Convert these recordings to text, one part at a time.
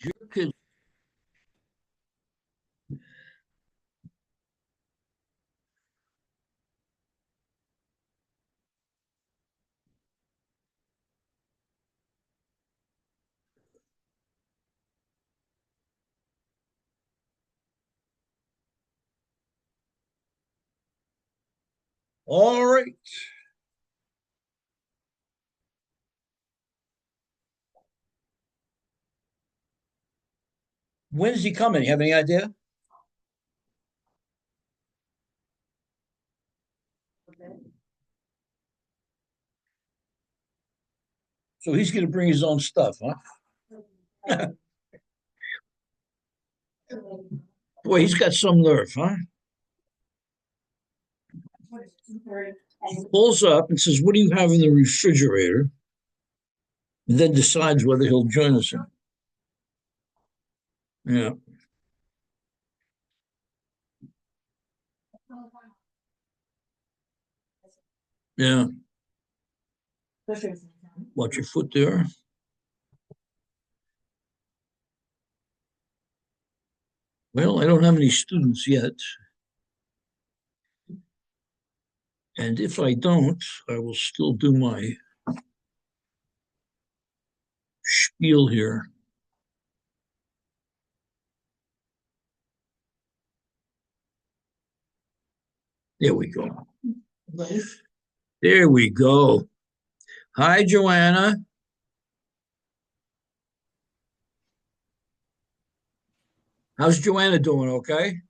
Your kid. All right. When's he coming? You have any idea? So he's going to bring his own stuff, huh? Boy, he's got some nerve, huh? He pulls up and says, "What do you have in the refrigerator?" And then decides whether he'll join us. Yeah, yeah. Watch your foot there. Well, I don't have any students yet. And if I don't, I will still do my spiel here. There we go. There we go. Hi, Joanna. How's Joanna doing? Okay.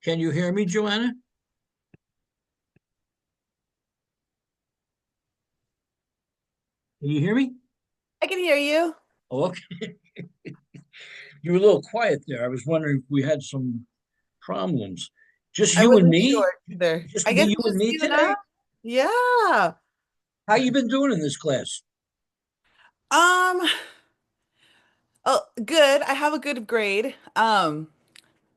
Can you hear me, Joanna? Can you hear me? I can hear you. Oh, okay. You were a little quiet there. I was wondering if we had some problems. Just I you and wasn't me? sure either. Just I be guess you it's and just me you and I. today? Yeah. How you been doing in this class? Um, oh, good. I have a good grade. But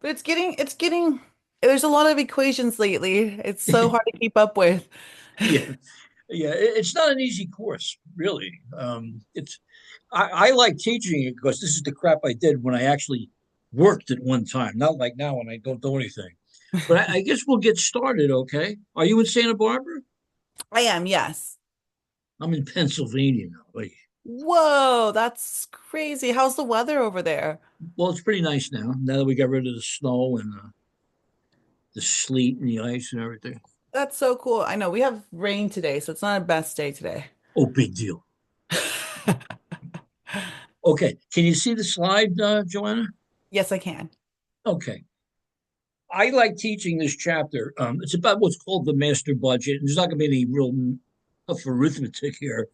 it's getting there's a lot of equations lately. It's so hard to keep up with. Yeah, yeah. It's not an easy course, really. I like teaching it because this is the crap I did when I actually worked at one time, not like now when I don't do anything. But I guess we'll get started, okay? Are you in Santa Barbara? I am, yes. I'm in Pennsylvania now. Like, Whoa, that's crazy. How's the weather over there? well, it's pretty nice now that we got rid of the snow and the sleet and the ice and everything. That's so cool. I know we have rain today, so it's not a best day today. Oh, big deal. Okay, can you see the slide, Joanna? Yes, I can. Okay. I like teaching this chapter. It's about what's called the master budget. There's not going to be any real tough arithmetic here,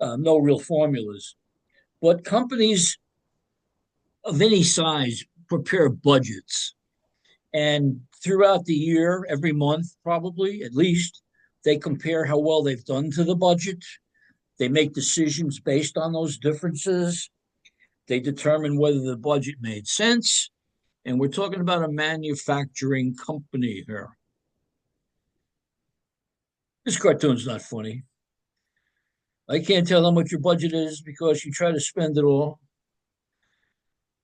no real formulas. But companies of any size prepare budgets. And throughout the year, every month, probably at least, they compare how well they've done to the budget. They make decisions based on those differences. They determine whether the budget made sense. And we're talking about a manufacturing company here. This cartoon's not funny. I can't tell how much your budget is because you try to spend it all.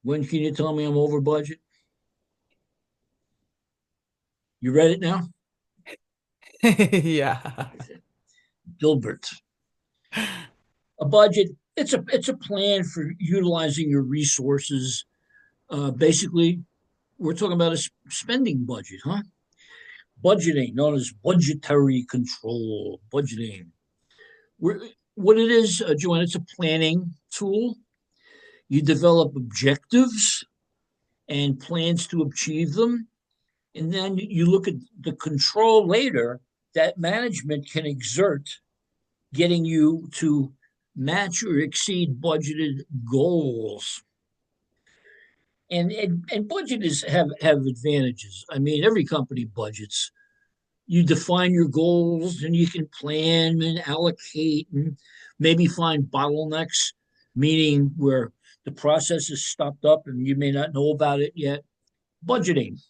When can you tell me I'm over budget? You read it now? Yeah. Gilbert. A budget, it's a plan for utilizing your resources. Basically, we're talking about a spending budget, huh? Budgeting, known as budgetary control. Budgeting. We're, what it is, Joanne, it's a planning tool. You develop objectives and plans to achieve them. And then you look at the control later that management can exert, getting you to match or exceed budgeted goals. And budgets have advantages. I mean, every company budgets. You define your goals and you can plan and allocate and maybe find bottlenecks, meaning where the process is stopped up and you may not know about it yet. Budgeting.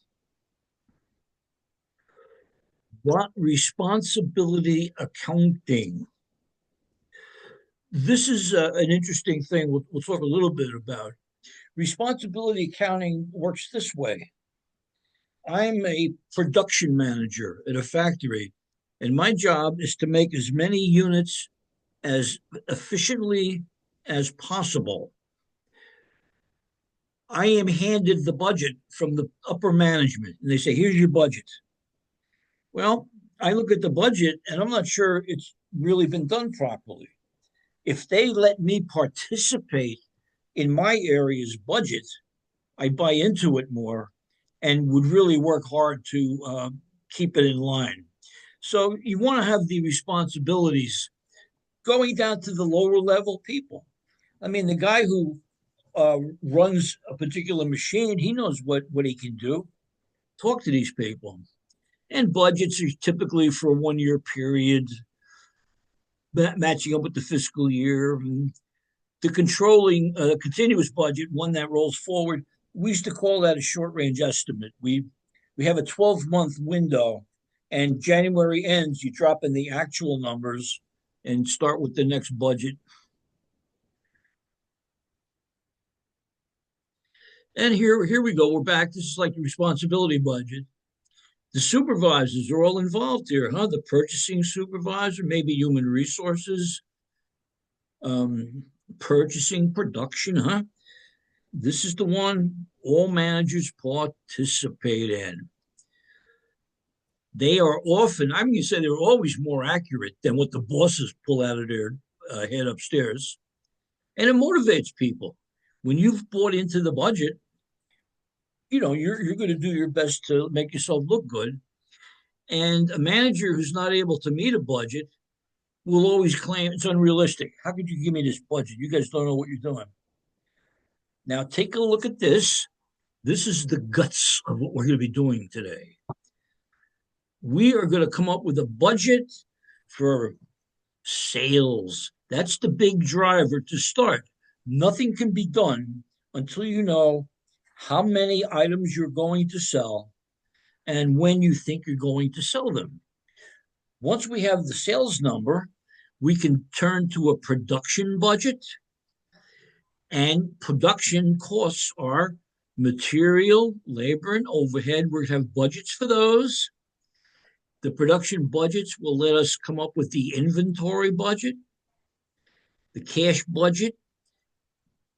What responsibility accounting? This is an interesting thing we'll talk a little bit about. Responsibility accounting works this way. I'm a production manager at a factory, and my job is to make as many units as efficiently as possible. I am handed the budget from the upper management, and they say, here's your budget. Well, I look at the budget, and I'm not sure it's really been done properly. If they let me participate in my area's budget, I buy into it more and would really work hard to keep it in line. So you want to have the responsibilities going down to the lower level people. I mean, the guy who runs a particular machine, he knows what he can do. Talk to these people. And budgets are typically for a 1 year period, matching up with the fiscal year. The controlling continuous budget, one that rolls forward, we used to call that a short range estimate. We have a 12-month window, and January ends, you drop in the actual numbers and start with the next budget. And here we go. We're back. This is like the responsibility budget. The supervisors are all involved here, huh? The purchasing supervisor, maybe human resources, purchasing, production, huh? This is the one all managers participate in. They are often, I'm going to say they're always more accurate than what the bosses pull out of their head upstairs. And it motivates people. When you've bought into the budget, you're going to do your best to make yourself look good. And a manager who's not able to meet a budget will always claim it's unrealistic. How could you give me this budget? You guys don't know what you're doing. Now, take a look at this. This is the guts of what we're going to be doing today. We are going to come up with a budget for sales. That's the big driver to start. Nothing can be done until you know how many items you're going to sell and when you think you're going to sell them. Once we have the sales number, we can turn to a production budget. And production costs are material, labor, and overhead. We're going to have budgets for those. The production budgets will let us come up with the inventory budget, the cash budget.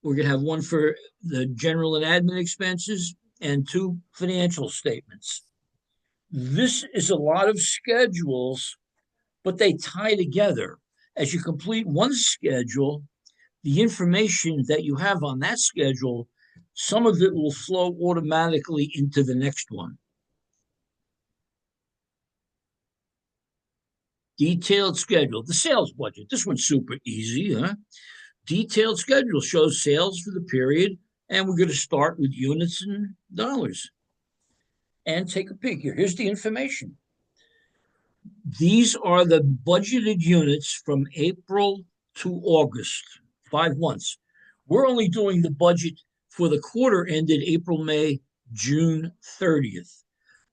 We're going to have one for the general and admin expenses and two financial statements. This is a lot of schedules, but they tie together. As you complete one schedule, the information that you have on that schedule, some of it will flow automatically into the next one. Detailed schedule, the sales budget. This one's super easy, huh? Detailed schedule shows sales for the period, and we're going to start with units and dollars. And take a peek here. Here's the information. These are the budgeted units from April to August, 5 months. We're only doing the budget for the quarter ended April, May, June 30th.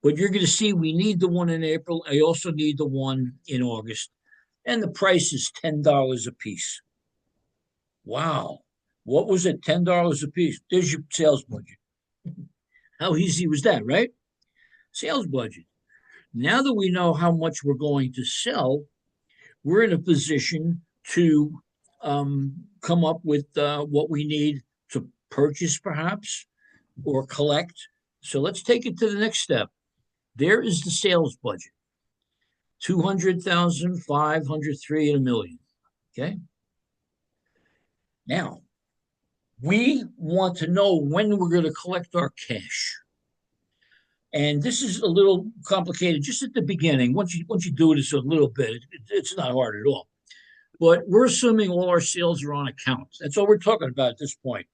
But you're going to see we need the one in April. I also need the one in August. And the price is $10 a piece. Wow. What was it? $10 a piece. There's your sales budget. How easy was that, right? Sales budget. Now that we know how much we're going to sell, we're in a position to come up with what we need to purchase, perhaps, or collect. So let's take it to the next step. There is the sales budget. 200,000, 503, and a million. Okay. Now, we want to know when we're going to collect our cash. And this is a little complicated just at the beginning. Once you do this a little bit, it's not hard at all. But we're assuming all our sales are on account. That's all we're talking about at this point.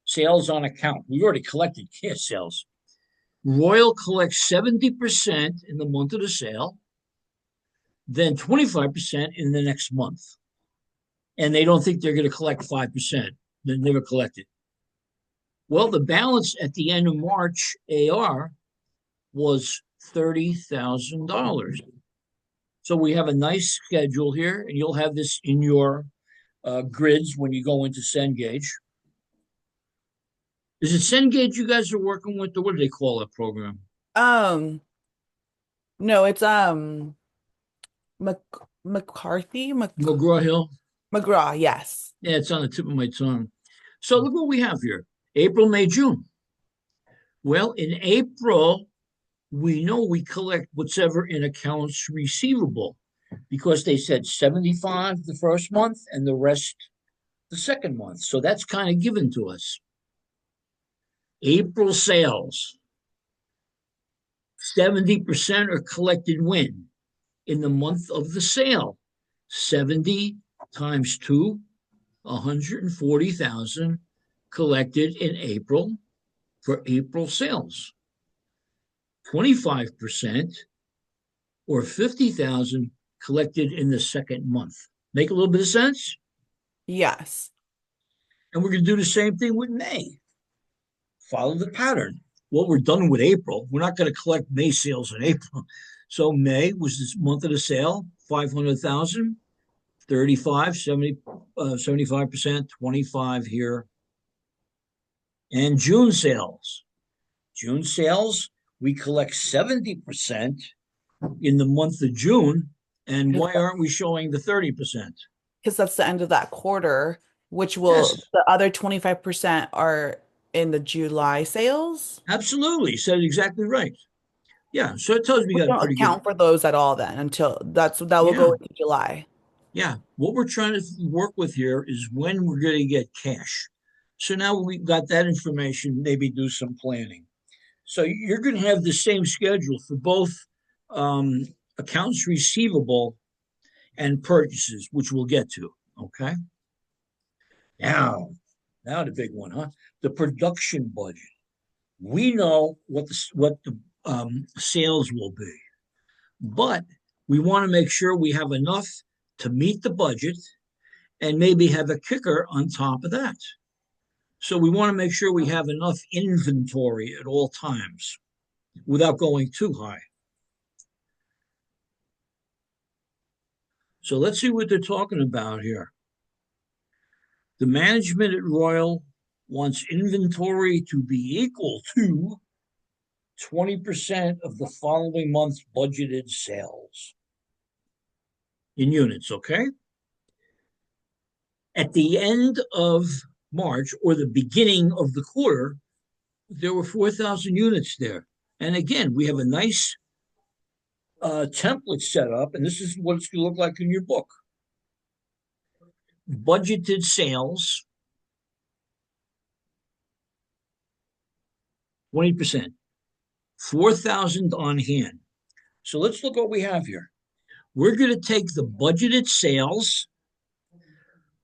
Sales on account. We've already collected cash sales. Royal collects 70% in the month of the sale, then 25% in the next month. And they don't think they're going to collect 5%. They never collect it. Well, the balance at the end of March AR was $30,000. So we have a nice schedule here, and you'll have this in your grids when you go into Cengage. Is it Cengage you guys are working with, or what do they call that program? Um, no, it's Mc McCarthy McGraw Hill? McGraw, yes. Yeah, it's on the tip of my tongue. So look what we have here: April, May, June. Well, in April, we know we collect what's ever in accounts receivable because they said 75 the first month and the rest the second month. So that's kind of given to us. April sales, 70% are collected when? In the month of the sale. 70 times 2, 140,000 collected in April for April sales. 25% or 50,000 collected in the second month. Make a little bit of sense? Yes. And we're going to do the same thing with May. Follow the pattern. Well, we're done with April. We're not going to collect May sales in April. So May was this month of the sale, 500,000, 35, 70, 75%, 25 here. And June sales. June sales, we collect 70% in the month of June. And why aren't we showing the 30%? Because that's the end of that quarter, which will, Yes, the other 25% are in the July sales. absolutely. Said it exactly right. Yeah. So it tells me We you got a don't pretty good. account for those at all then until that will Yeah. go into July. Yeah. What we're trying to work with here is when we're going to get cash. So now we've got that information, maybe do some planning. So you're going to have the same schedule for both um, accounts receivable and purchases, which we'll get to. Okay. Now, now the big one, huh? The production budget. We know what the sales will be, but we want to make sure we have enough to meet the budget and maybe have a kicker on top of that. So we want to make sure we have enough inventory at all times without going too high. So let's see what they're talking about here. The management at Royal wants inventory to be equal to 20% of the following month's budgeted sales in units, okay? At the end of March or the beginning of the quarter, there were 4,000 units there. And again, we have a nice template set up, and this is what it's going to look like in your book. Budgeted sales, 20%, 4,000 on hand. So let's look what we have here. We're going to take the budgeted sales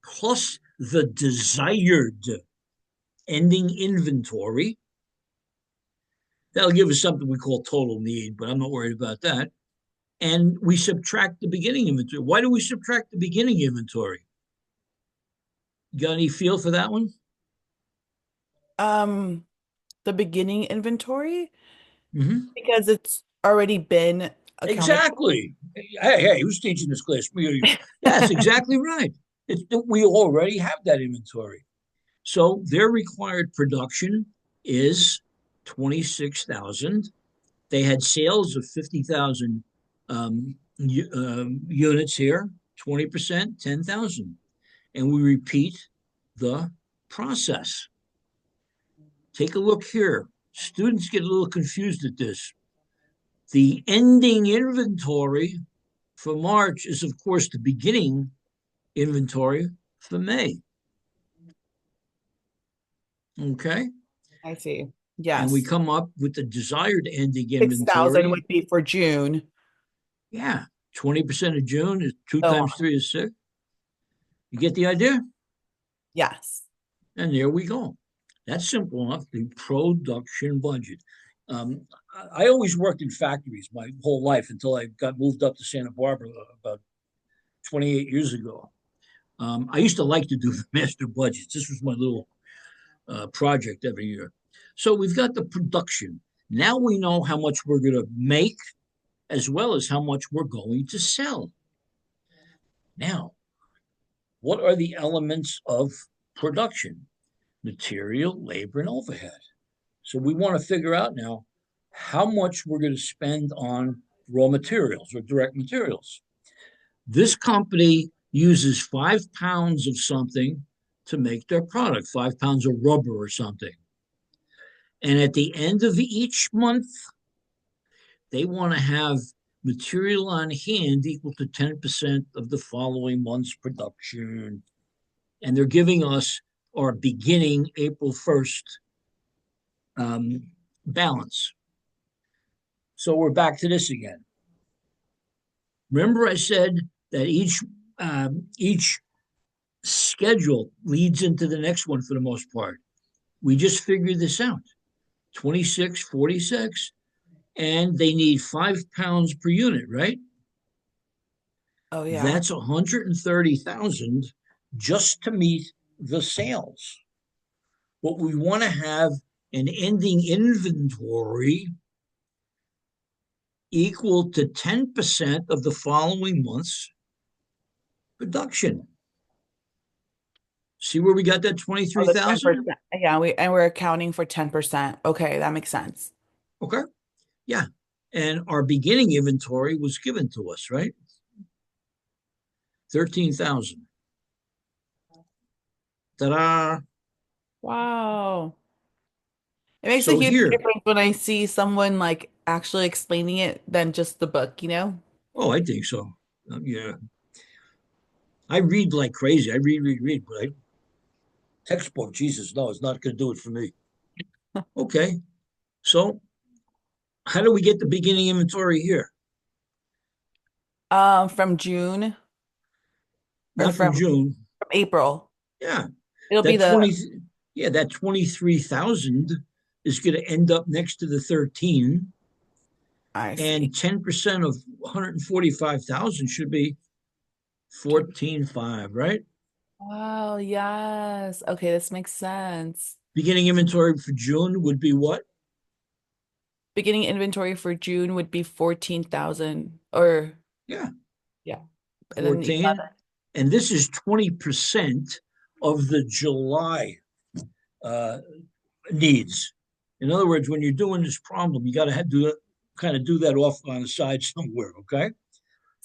plus the desired ending inventory. That'll give us something we call total need, but I'm not worried about that. And we subtract the beginning inventory. Why do we subtract the beginning inventory? You got any feel for that one? Um, the beginning inventory Mm-hmm. because it's already been accounted for. Exactly. Hey, who's teaching this class? Me or you? That's exactly right. We already have that inventory. So their required production is 26,000. They had sales of 50,000 units here, 20%, 10,000. And we repeat the process. Take a look here. Students get a little confused at this. The ending inventory for March is, of course, the beginning inventory for May. Okay. I see. And we Yes. come up with the desired ending 6,000 inventory. would be for June. Yeah. 20% of June is two So times three is six. You get the idea? yes. And there we go. That's simple enough. The production budget. Um, I always worked in factories my whole life until I got moved up to Santa Barbara about 28 years ago. I used to like to do the master budgets. This was my little project every year. So we've got the production. Now we know how much we're going to make as well as how much we're going to sell. Now, What are the elements of production? Material, labor, and overhead. So we want to figure out now how much we're going to spend on raw materials or direct materials. This company uses 5 pounds of something to make their product, 5 pounds of rubber or something. And at the end of each month, they want to have material on hand equal to 10% of the following month's production. And they're giving us our beginning April 1st balance. So we're back to this again. Remember, I said that each schedule leads into the next one for the most part. We just figured this out. 2646, and they need 5 pounds per unit, right? Oh yeah. That's 130,000 just to meet the sales. What we want to have an ending inventory equal to 10% of the following month's production. See where we got that Oh, the 10%. 23,000? Yeah, we're accounting for 10%. Okay, that makes sense. Okay. Yeah. And our beginning inventory was given to us, right? 13,000. Ta-da. Wow. It makes a So huge here, difference when I see someone like actually explaining it than just the book, you know? oh, I think so. Yeah. I read like crazy. I read, but textbook, Jesus, no, it's not going to do it for me. Okay. So how do we get the beginning inventory here? From June or Not from June. from April. Yeah. It'll be That the 20, yeah, that 23,000 is going to end up next to the 13, I see. and 10% of 145,000 should be 14.5, right? Wow, yes. Okay, this makes sense. Beginning inventory for June would be what? Beginning inventory for June would be 14,000 or Yeah, yeah. And then 14. And this is 20% of the July uh, needs. In other words, when you're doing this problem, you got to do kind of do that off on the side somewhere, okay?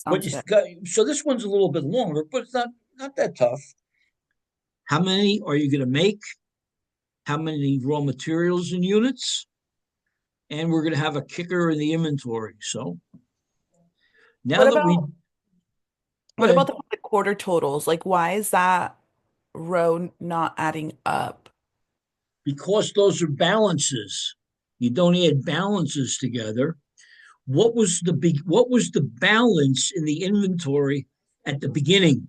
But sounds good. so this one's a little bit longer, but it's not that tough. How many are you going to make? How many raw materials and units? And we're going to have a kicker in the inventory. So now What that we about go what about ahead, the quarter totals? Like why is that row not adding up? because those are balances. You don't add balances together. What was the balance in the inventory at the beginning?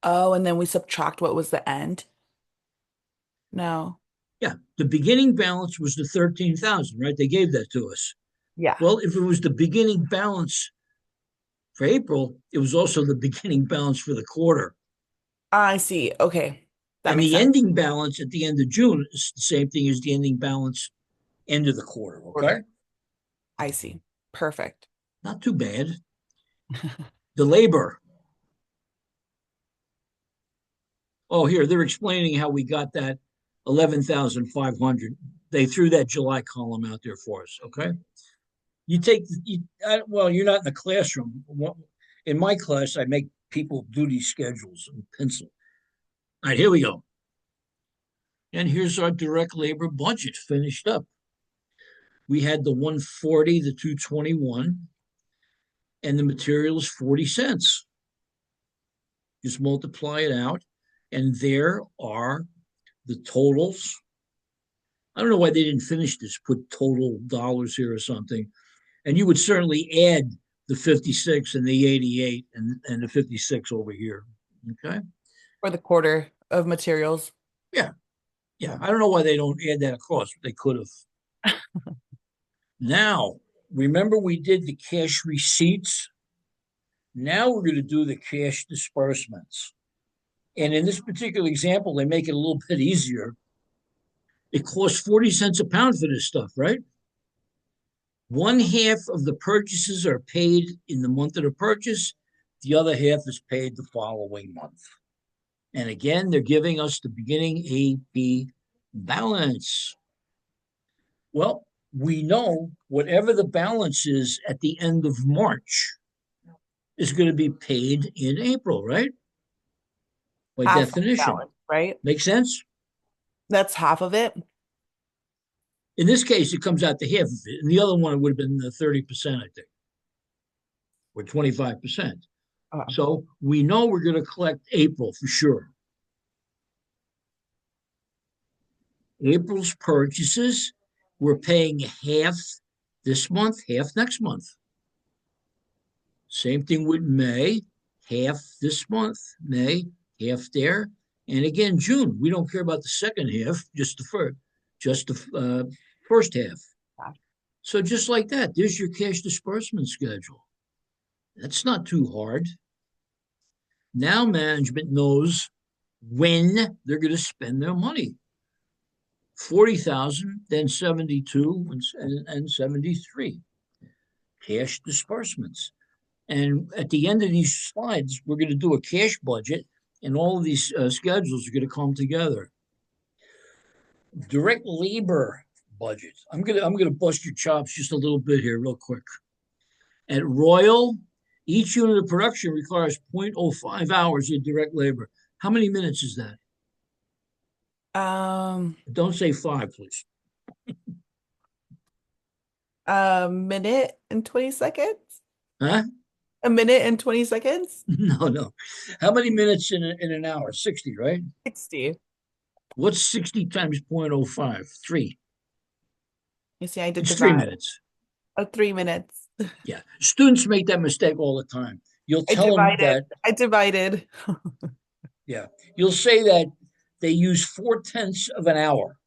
Oh, and then we subtract what was the end? No. Yeah, the beginning balance was the 13,000, right? They gave that to us. Yeah. Well, if it was the beginning balance for April, it was also the beginning balance for the quarter. I see. Okay. That And makes the sense. ending balance at the end of June is the same thing as the ending balance end of the quarter. Okay. Quarter. I see. Perfect. Not too bad. The labor. Oh, here, they're explaining how we got that 11,500. They threw that July column out there for us. Okay. Well, you're not in the classroom. In my class, I make people do these schedules in pencil. All right, here we go. And here's our direct labor budget finished up. We had the 140, the 221, and the material is 40 cents. Just multiply it out, and there are the totals. I don't know why they didn't finish this, put total dollars here or something. And you would certainly add the 56 and the 88 and the 56 over here. Okay. For the quarter of materials. Yeah. Yeah. I don't know why they don't add that across. They could have. Now, remember we did the cash receipts? Now we're going to do the cash disbursements. And in this particular example, they make it a little bit easier. It costs 40 cents a pound for this stuff, right? One half of the purchases are paid in the month of the purchase, The other half is paid the following month. And again, they're giving us the beginning AP balance. Well, we know whatever the balance is at the end of March is going to be paid in April, right? By Half of the definition. balance, right? Make sense? That's half of it. In this case, it comes out to half of it. And the other one, it would have been the 30%, I think, or 25%. Oh. So we know we're going to collect April for sure. April's purchases, we're paying half this month, half next month. Same thing with May, half this month, May, half there. And again, June, we don't care about the second half, just the first half. So just like that, there's your cash disbursement schedule. That's not too hard. Now management knows when they're going to spend their money. 40,000, then 72 and 73 cash disbursements. And at the end of these slides, we're going to do a cash budget, and all of these schedules are going to come together. Direct labor budget. I'm gonna bust your chops just a little bit here, real quick. At Royal, each unit of production requires 0.05 hours of direct labor. How many minutes is that? Um, Don't say five, please. a minute and 20 seconds? Huh? A minute and 20 seconds? No, no. How many minutes in an hour? 60, right? 60. What's 60 times 0.05? 3. You see, I did It's 3 divide. minutes. Oh, 3 minutes. Yeah. Students make that mistake all the time. You'll I tell them divided. that, I divided. yeah, you'll say that they use 4/10 of an hour.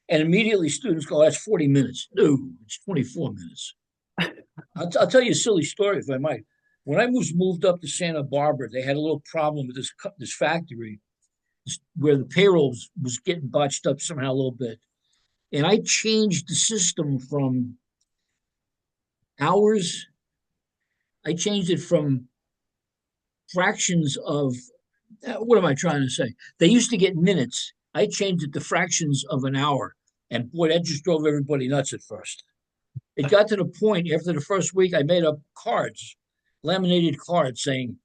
And immediately students go, that's 40 minutes. No, it's 24 minutes. I'll tell you a silly story if I might. When I moved up to Santa Barbara, they had a little problem with this factory where the payroll was getting botched up somehow a little bit. And I changed the system from hours, I changed it from fractions of, what am I trying to say? They used to get minutes. I changed it to fractions of an hour. And boy, that just drove everybody nuts at first. It got to the point after the first week, I made up cards, laminated cards saying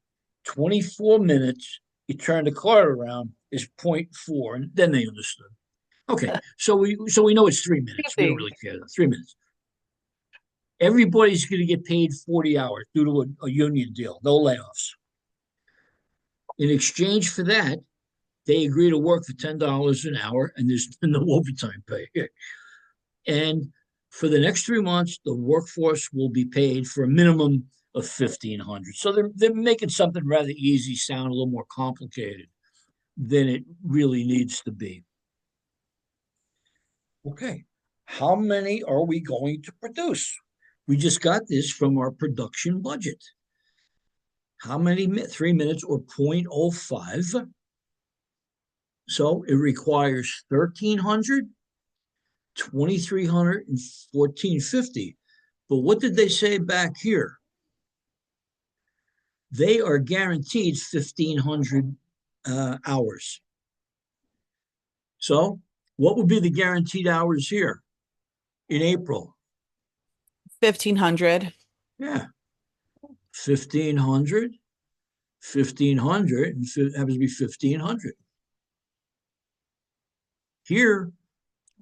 24 minutes, you turn the card around is 0.4. And then they understood. Okay, so we know it's 3 minutes. We don't Easy. really care. 3 minutes. Everybody's going to get paid 40 hours due to a union deal, no layoffs. In exchange for that, they agree to work for $10 an hour, and there's no overtime pay. And for the next 3 months, the workforce will be paid for a minimum of 1,500. So they're making something rather easy sound a little more complicated than it really needs to be. Okay, how many are we going to produce? We just got this from our production budget. How many? 3 minutes or 0.05. So it requires 1,300, 2,300, and 1,450. But what did they say back here? They are guaranteed 1,500 hours. So what would be the guaranteed hours here in April? 1,500. Yeah, 1,500, 1,500, and it happens to be 1,500. Here,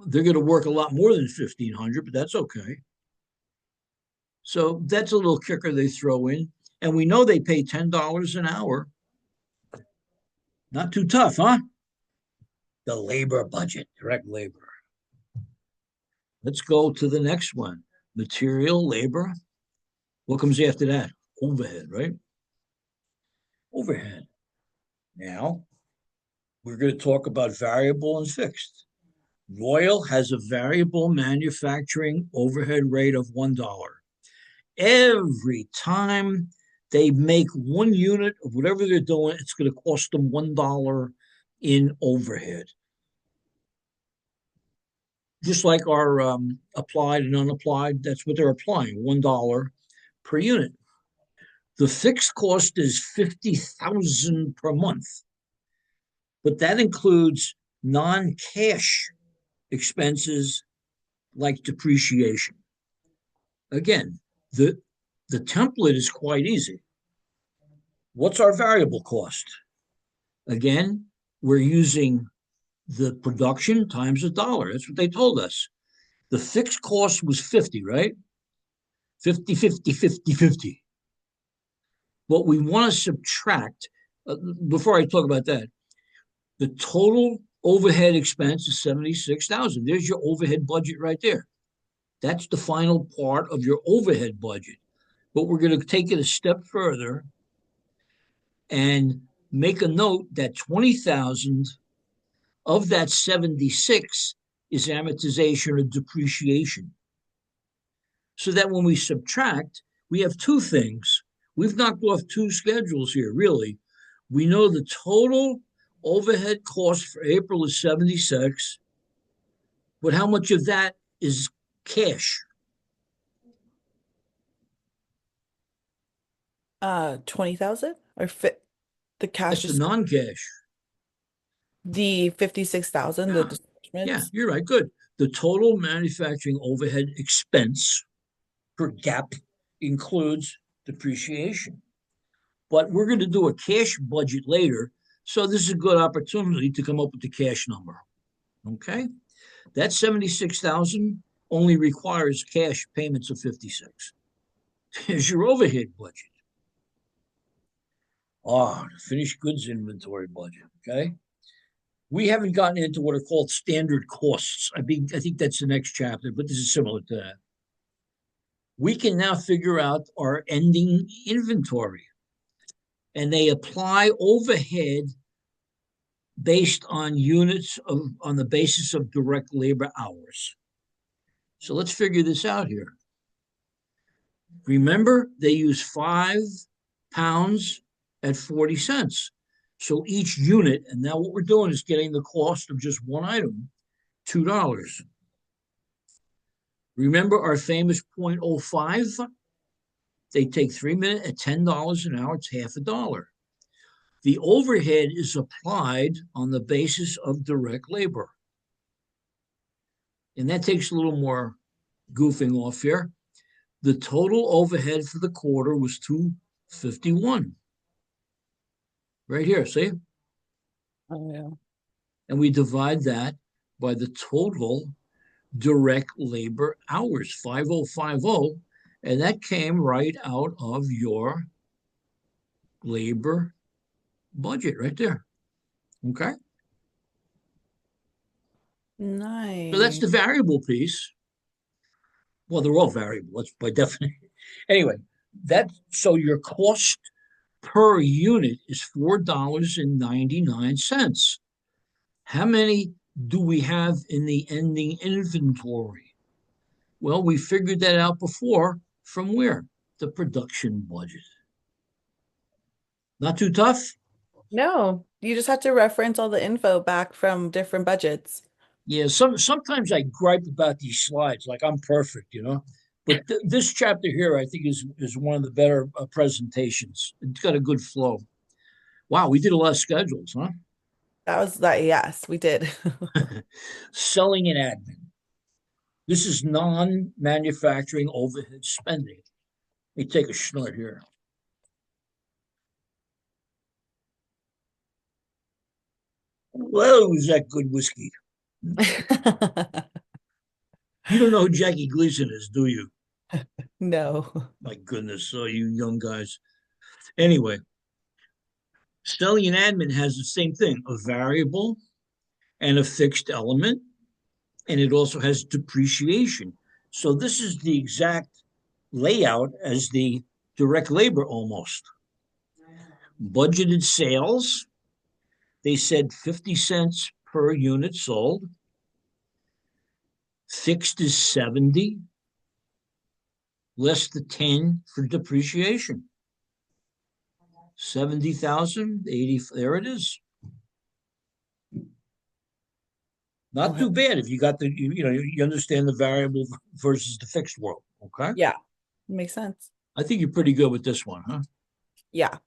they're going to work a lot more than 1,500, but that's okay. So that's a little kicker they throw in. And we know they pay $10 an hour. Not too tough, huh? The labor budget, direct labor. Let's go to the next one. Material, labor. What comes after that? Overhead, right? Overhead. Now, we're going to talk about variable and fixed. Royal has a variable manufacturing overhead rate of $1. Every time they make one unit of whatever they're doing, it's going to cost them $1 in overhead. Just like our applied and unapplied, that's what they're applying, $1 per unit. The fixed cost is 50,000 per month, but that includes non-cash expenses like depreciation. Again, the the template is quite easy. What's our variable cost? Again, we're using the production times a dollar. That's what they told us. The fixed cost was 50, right? 50, 50, 50, 50. What we want to subtract, before I talk about that, the total overhead expense is 76,000. There's your overhead budget right there. That's the final part of your overhead budget. But we're going to take it a step further and make a note that 20,000 of that 76 is amortization or depreciation. So that when we subtract, we have two things. We've knocked off two schedules here, really. We know the total overhead cost for April is 76, but how much of that is cash? 20,000 or fit the cash That's the is non-cash. the 56,000, the Yeah, yeah, disbursements. you're right. Good. The total manufacturing overhead expense per gap includes depreciation. But we're going to do a cash budget later. So this is a good opportunity to come up with the cash number. Okay. That 76,000 only requires cash payments of 56. Here's your overhead budget. The finished goods inventory budget. Okay. We haven't gotten into what are called standard costs. I think that's the next chapter, but this is similar to that. We can now figure out our ending inventory, and they apply overhead based on units on the basis of direct labor hours. So let's figure this out here. Remember, they use 5 pounds at 40 cents. So each unit, and now what we're doing is getting the cost of just one item, $2. Remember our famous 0.05? They take 3 minutes at $10 an hour, it's half a dollar. The overhead is applied on the basis of direct labor. And that takes a little more goofing off here. The total overhead for the quarter was 251. Right here, see? Oh, yeah. And we divide that by the total direct labor hours, 5050, and that came right out of your labor budget right there. Okay? So that's Nice. the variable piece. Well, they're all variable, that's by definition. Anyway, so your cost per unit is $4.99. How many do we have in the ending inventory? Well, we figured that out before from where? The production budget. Not too tough? No, you just have to reference all the info back from different budgets. Yeah, sometimes I gripe about these slides, like I'm perfect, you know. But this chapter here, I think, is one of the better presentations. It's got a good flow. Wow, we did a lot of schedules, huh? That was that. Yes, we did. Selling and admin. This is non-manufacturing overhead spending. Let me take a snort here. Whoa, is that good whiskey? You don't know who Jackie Gleason is, do you? No. My goodness, you young guys. Anyway, selling and admin has the same thing, a variable and a fixed element, and it also has depreciation. So this is the exact layout as the direct labor almost. Budgeted sales, they said 50 cents per unit sold. Fixed is 70, less the 10 for depreciation. 70,000, 80, there it is. Not Okay. too bad if you got you understand the variable versus the fixed world. Okay. Yeah, makes sense. I think you're pretty good with this one, huh? Yeah,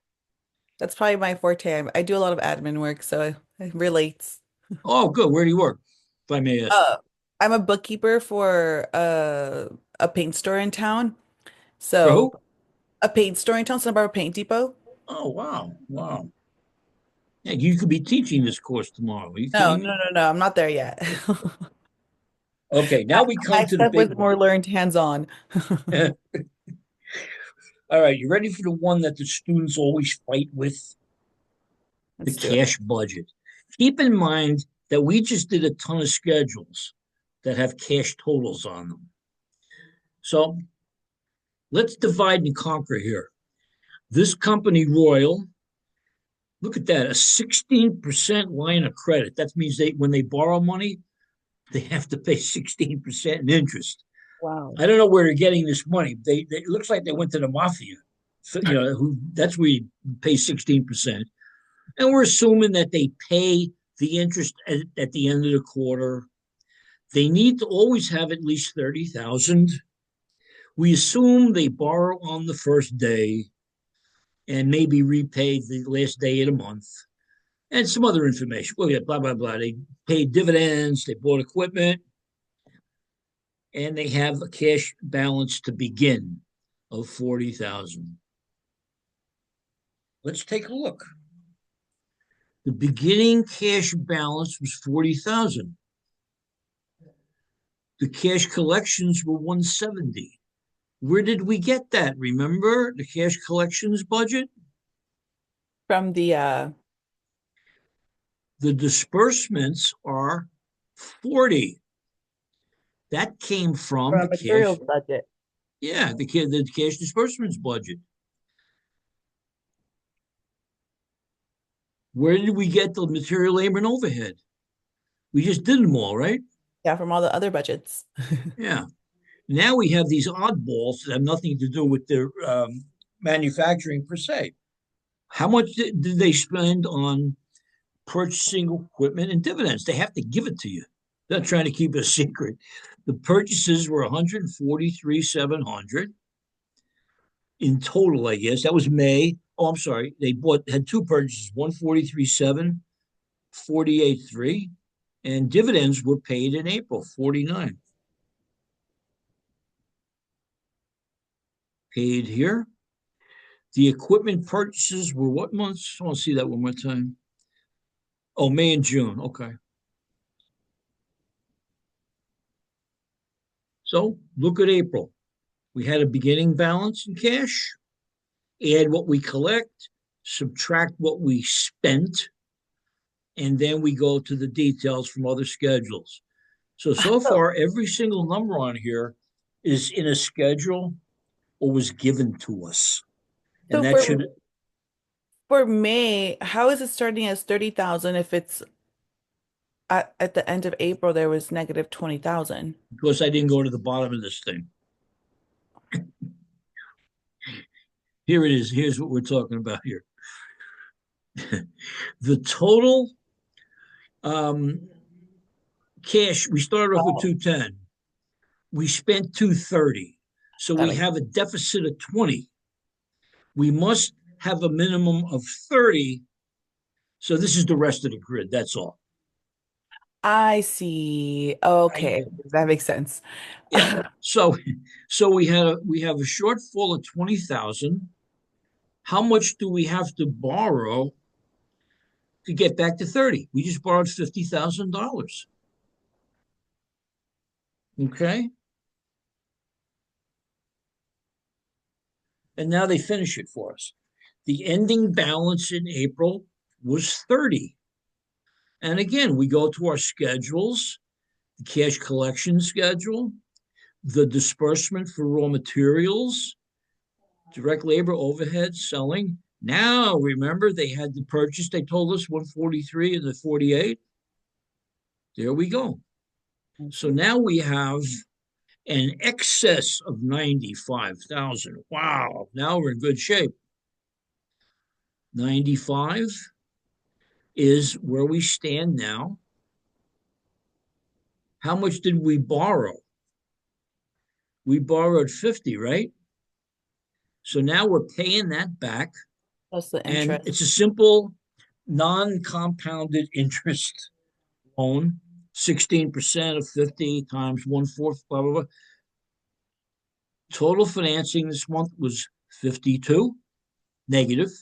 that's probably my forte. I do a lot of admin work, so it relates. Oh, good. Where do you work, if I may ask? Uh, I'm a bookkeeper for a paint store in town. For So who? a paint store in town, Santa Barbara Paint Depot. Oh, wow. Wow. Yeah, you could be teaching this course tomorrow. Are you No, kidding no, me? no, no. I'm not there yet. Okay, now we My come to the stuff was big one. more learned hands-on. All right, you ready for the one that the students always fight with? The Let's do it. cash budget. Keep in mind that we just did a ton of schedules that have cash totals on them. So let's divide and conquer here. This company, Royal, look at that, a 16% line of credit. That means when they borrow money, they have to pay 16% in interest. Wow. I don't know where they're getting this money. It looks like they went to the mafia. So, who that's where you pay 16%. And we're assuming that they pay the interest at the end of the quarter. They need to always have at least 30,000. We assume they borrow on the first day and maybe repay the last day of the month and some other information. Well, yeah, blah, blah, blah. They paid dividends, they bought equipment, and they have a cash balance to begin of 40,000. Let's take a look. The beginning cash balance was 40,000. The cash collections were 170. Where did we get that? Remember the cash collections budget? From the The disbursements are 40. That came from the cash. materials budget. Yeah, the cash disbursements budget. Where did we get the material, labor, and overhead? We just did them all, right? Yeah, from all the other budgets. Yeah. Now we have these oddballs that have nothing to do with their manufacturing per se. How much did they spend on purchasing equipment and dividends? They have to give it to you. They're not trying to keep it a secret. The purchases were 143,700 in total, I guess. That was May. Oh, I'm sorry. They had two purchases, 143,700, 48,300, and dividends were paid in April, 49. Paid here. The equipment purchases were what months? I want to see that one more time. Oh, May and June. Okay. So look at April. We had a beginning balance in cash, add what we collect, subtract what we spent, and then we go to the details from other schedules. So So, far, every single number on here is in a schedule or was given to us. And so that should, for May, how is it starting as 30,000 if it's at the end of April there was negative 20,000? because I didn't go to the bottom of this thing. Here it is. Here's what we're talking about here. The total cash, we started off with Wow. 210. We spent 230. So That we makes have a deficit of 20. We must have a minimum of 30. So this is the rest of the grid. That's all. I see. I, Okay, that makes sense. yeah. So we have a shortfall of 20,000. How much do we have to borrow to get back to 30? We just borrowed $50,000. Okay. And now they finish it for us. The ending balance in April was 30. And again, we go to our schedules, the cash collection schedule, the disbursement for raw materials, direct labor, overhead, selling. Now, remember, they had the purchase, they told us 143 and the 48. There we go. So now we have an excess of 95,000. Wow. Now we're in good shape. 95 is where we stand now. How much did we borrow? We borrowed 50, right? So now we're paying that back. Plus the And interest. it's a simple non-compounded interest loan, 16% of 50 times 1/4, blah, blah, blah. Total financing this month was 52 negative,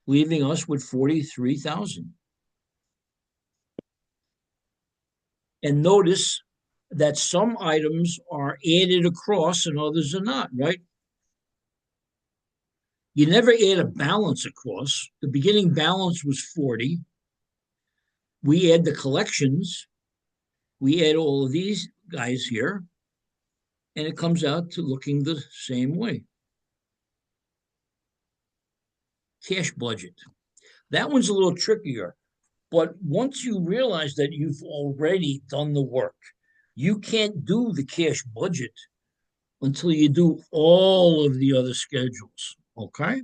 leaving us with 43,000. And notice that some items are added across and others are not, right? You never add a balance across. The beginning balance was 40. We add the collections. We add all of these guys here, and it comes out to looking the same way. Cash budget. That one's a little trickier, but once you realize that you've already done the work, you can't do the cash budget until you do all of the other schedules. Okay.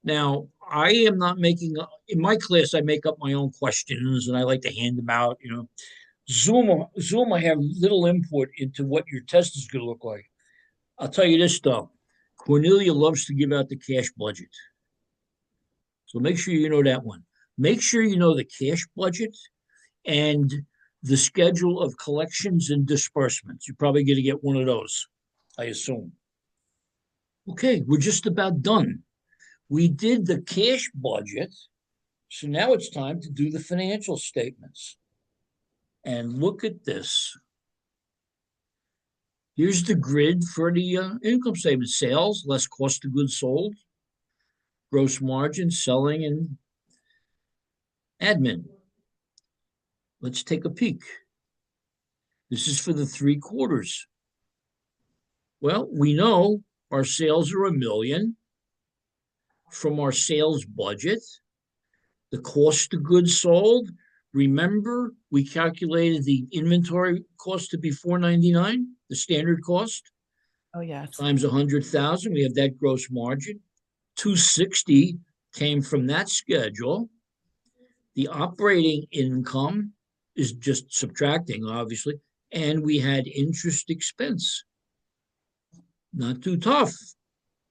Now, I am not making, in my class, I make up my own questions and I like to hand them out. Zoom, I have little input into what your test is going to look like. I'll tell you this, though. Cornelia loves to give out the cash budget. So make sure you know that one. Make sure you know the cash budget and the schedule of collections and disbursements. You're probably going to get one of those, I assume. Okay, we're just about done. We did the cash budget. So now it's time to do the financial statements. And look at this. Here's the grid for the income statement. Sales, less cost of goods sold, gross margin, selling, and admin. Let's take a peek. This is for the 3 quarters. Well, we know our sales are $1 million from our sales budget. The cost of goods sold, remember, we calculated the inventory cost to be $499, the standard cost, Oh, yes. times 100,000. We have that gross margin. 260 came from that schedule. The operating income is just subtracting, obviously, and we had interest expense. Not too tough.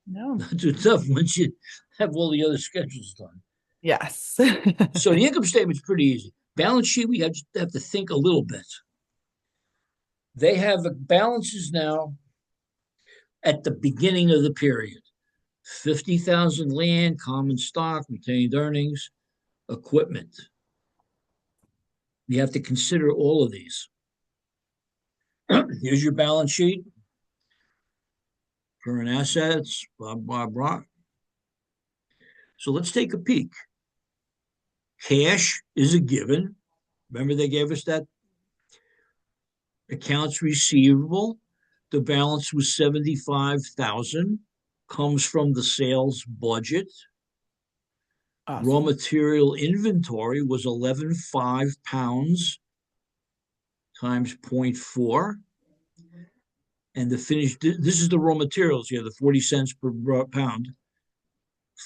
No. Not too tough once you have all the other schedules done. Yes. So the income statement is pretty easy. Balance sheet, we have to think a little bit. They have balances now at the beginning of the period. 50,000 land, common stock, retained earnings, equipment. You have to consider all of these. Here's your balance sheet. Current assets, blah, blah, blah. So let's take a peek. Cash is a given. Remember they gave us that? Accounts receivable, the balance was 75,000, comes from the sales budget. Raw Awesome. material inventory was 11.5 pounds times 0.4. And the finished, this is the raw materials. You have the 40 cents per pound.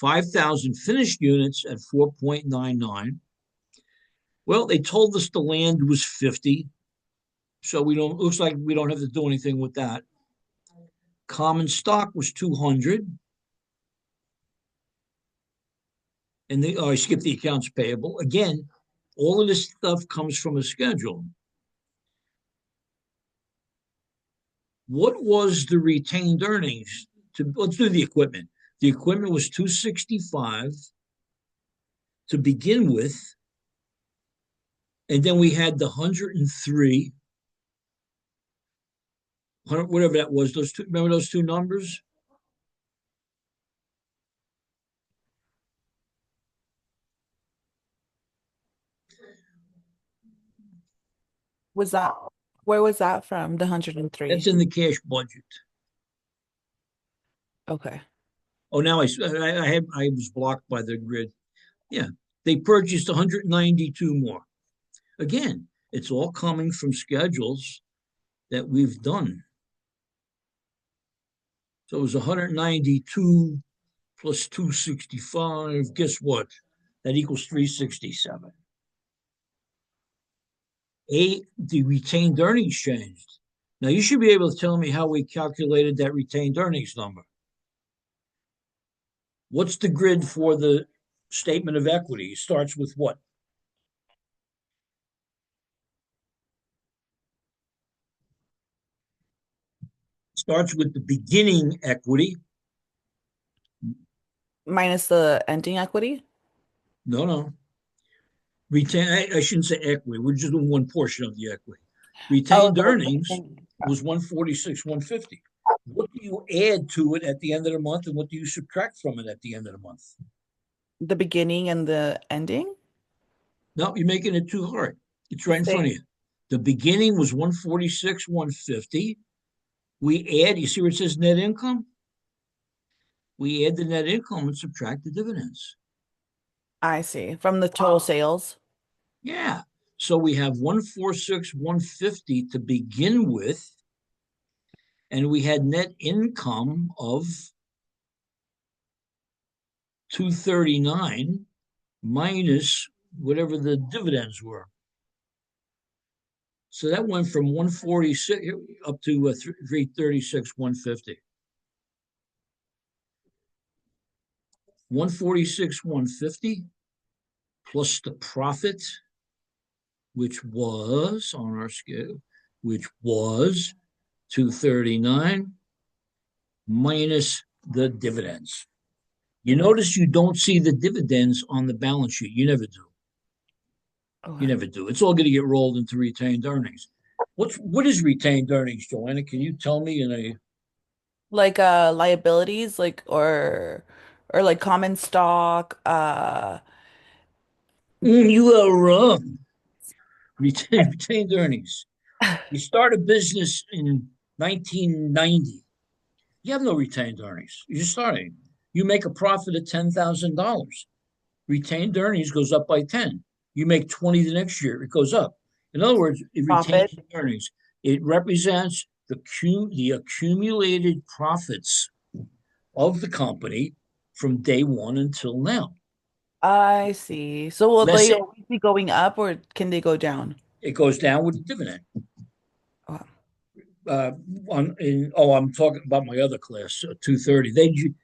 5,000 finished units at 4.99. Well, they told us the land was 50. So looks like we don't have to do anything with that. Common stock was 200. And I skipped the accounts payable. Again, all of this stuff comes from a schedule. What was the retained earnings? Let's do the equipment. The equipment was 265 to begin with. And then we had the 103, whatever that was. Those two, remember those two numbers? Where was that from? The That's 103. in the cash budget. Okay. Oh, now I was blocked by the grid. Yeah, they purchased 192 more. Again, it's all coming from schedules that we've done. So it was 192 plus 265. Guess what? That equals 367. The retained earnings changed. Now you should be able to tell me how we calculated that retained earnings number. What's the grid for the statement of equity? It starts with what? Starts with the beginning equity. Minus the ending equity. No, no. Retain. I shouldn't say equity. We're just doing one portion of the equity. Oh, Retained the earnings ending. was 146, 150. What do you add to it at the end of the month, and what do you subtract from it at the end of the month? The beginning and the ending? No, you're making it too hard. It's The right in front of same. you. The beginning was 146, 150. We add, you see where it says net income? We add the net income and subtract the dividends. I see. From the total sales. Yeah. So we have 146, 150 to begin with, and we had net income of 239 minus whatever the dividends were. So that went from 146 up to 336, 150. 146, 150 plus the profit, which was on our scale, which was 239 minus the dividends. You notice you don't see the dividends on the balance sheet. You never do. You Okay. never do. It's all going to get rolled into retained earnings. What is retained earnings, Joanna? Can you tell me in a Like liabilities, like or like common stock, You are wrong. Retained earnings. You start a business in 1990. You have no retained earnings. You're starting. You make a profit of $10,000. Retained earnings goes up by 10. You make 20 the next year, it goes up. In other words, it profit. retains earnings. It represents the accumulated profits of the company from day one until now. I see. So will Less they it, always be going up or can they go down? it goes down with the dividend. Oh, Uh, I'm talking about my other class, 230.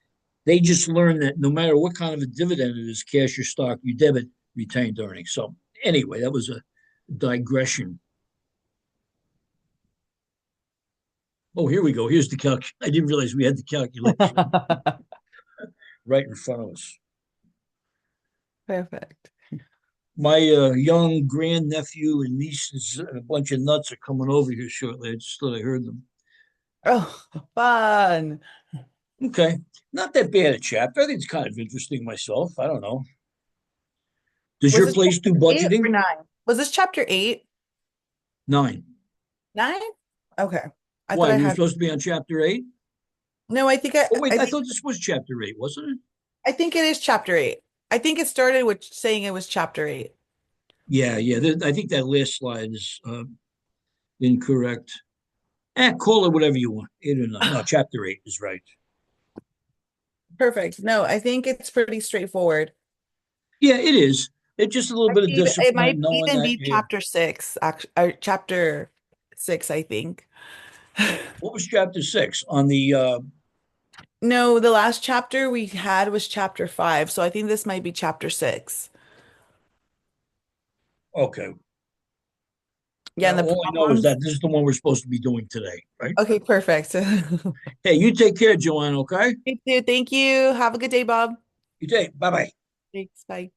They just learned that no matter what kind of a dividend it is, cash or stock, you debit retained earnings. So anyway, that was a digression. Oh, here we go. Here's the calc. I didn't realize we had the calculation right in front of us. perfect. My young grandnephew and nieces and a bunch of nuts are coming over here shortly. I just thought I heard them. Oh, fun. Okay, not that bad a chapter. I think it's kind of interesting myself. I don't know. Does Was your this place do chapter eight or budgeting? nine? Was this chapter eight? 9. Nine? Okay. I thought Why? I We were had supposed to be on chapter 8? no, Oh, wait, I I think thought this was chapter 8, wasn't it? I think it is chapter eight. I think it started with saying it was chapter eight. Yeah, yeah. I think that last slide is incorrect. Call it whatever you want. 8 or 9. No, chapter 8 is right. Perfect. No, I think it's pretty straightforward. Yeah, it is. It's just a little bit of It discipline might knowing even that be you. chapter six, actually, or chapter six, I think. What was chapter 6 on the? No, the last chapter we had was chapter five, so I think this might be chapter six. Okay. Yeah, and the All I know is problems. that this is the one we're supposed to be doing today, right? Okay, perfect. Hey, you take care, Joanne. Okay. You too. Thank you. Have a good day, Bob. You take. Bye bye. Thanks. Bye.